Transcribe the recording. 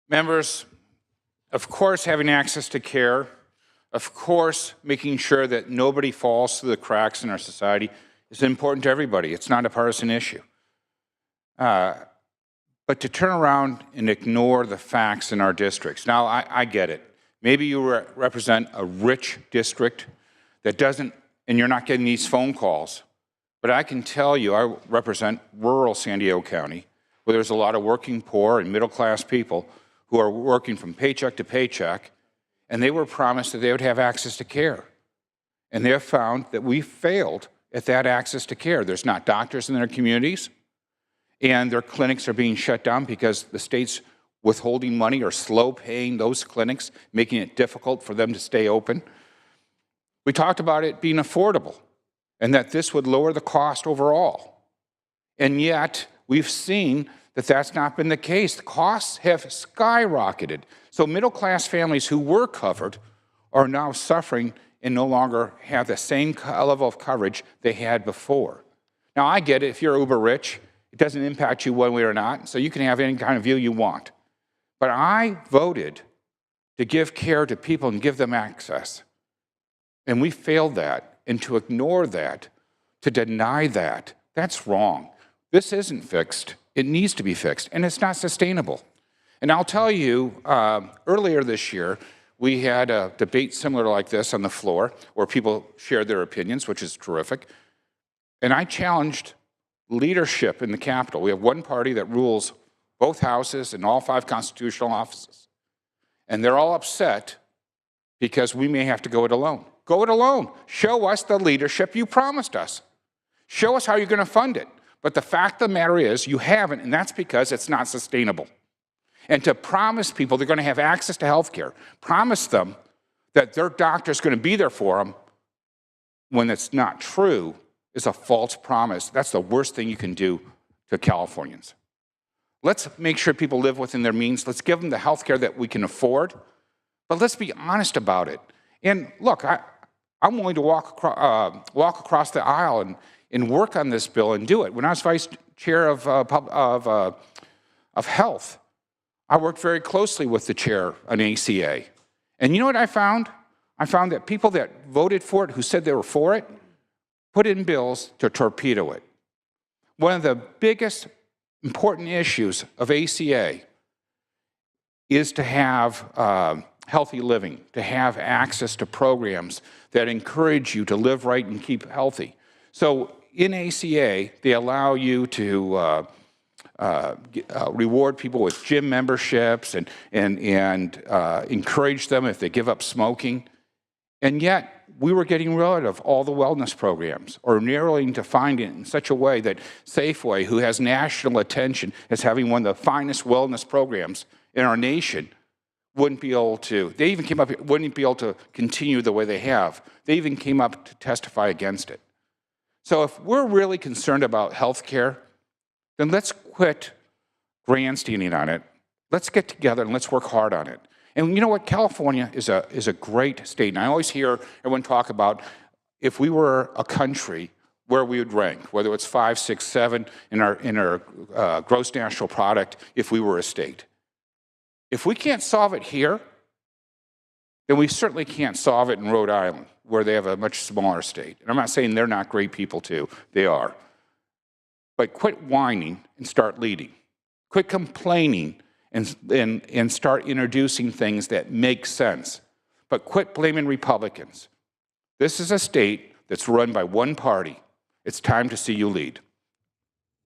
Members, of course, having access to care, of course, making sure that nobody falls through the cracks in our society is important to everybody. It's not a partisan issue. But to turn around and ignore the facts in our districts. Now, I get it. Maybe you represent a rich district that doesn't, and you're not getting these phone calls. But I can tell you, I represent rural San Diego County, where there's a lot of working poor and middle-class people who are working from paycheck to paycheck, and they were promised that they would have access to care. And they have found that we failed at that access to care. There's not doctors in their communities, and their clinics are being shut down because the state's withholding money or slow paying those clinics, making it difficult for them to stay open. We talked about it being affordable and that this would lower the cost overall. And yet, we've seen that that's not been the case. The costs have skyrocketed. So middle-class families who were covered are now suffering and no longer have the same level of coverage they had before. Now, I get it. If you're uber rich, it doesn't impact you one way or not, so you can have any kind of view you want. But I voted to give care to people and give them access. And we failed that. And to ignore that, to deny that, that's wrong. This isn't fixed. It needs to be fixed, and it's not sustainable. And I'll tell you, earlier this year, we had a debate similar like this on the floor where people shared their opinions, which is terrific. And I challenged leadership in the Capitol. We have one party that rules both houses and all 5 constitutional offices. And they're all upset because we may have to go it alone. Go it alone. Show us the leadership you promised us. Show us how you're going to fund it. But the fact of the matter is you haven't, and that's because it's not sustainable. And to promise people they're going to have access to health care, promise them that their doctor's going to be there for them when it's not true, is a false promise. That's the worst thing you can do to Californians. Let's make sure people live within their means. Let's give them the health care that we can afford, but let's be honest about it. And look, I'm willing to walk across the aisle and work on this bill and do it. When I was vice chair of health, I worked very closely with the chair on ACA. And you know what I found? I found that people that voted for it, who said they were for it, put in bills to torpedo it. One of the biggest important issues of ACA is to have healthy living, to have access to programs that encourage you to live right and keep healthy. So in ACA, they allow you to reward people with gym memberships and encourage them if they give up smoking. And yet, we were getting rid of all the wellness programs or narrowing to find it in such a way that Safeway, who has national attention as having one of the finest wellness programs in our nation, wouldn't be able to, they even came up, wouldn't be able to continue the way they have. They even came up to testify against it. So if we're really concerned about health care, then let's quit grandstanding on it. Let's get together and let's work hard on it. And you know what? California is a great state. And I always hear everyone talk about if we were a country, where we would rank, whether it's 5, 6, 7 in our gross national product, if we were a state. If we can't solve it here, then we certainly can't solve it in Rhode Island, where they have a much smaller state. And I'm not saying they're not great people too. They are. But quit whining and start leading. Quit complaining and start introducing things that make sense. But quit blaming Republicans. This is a state that's run by one party. It's time to see you lead.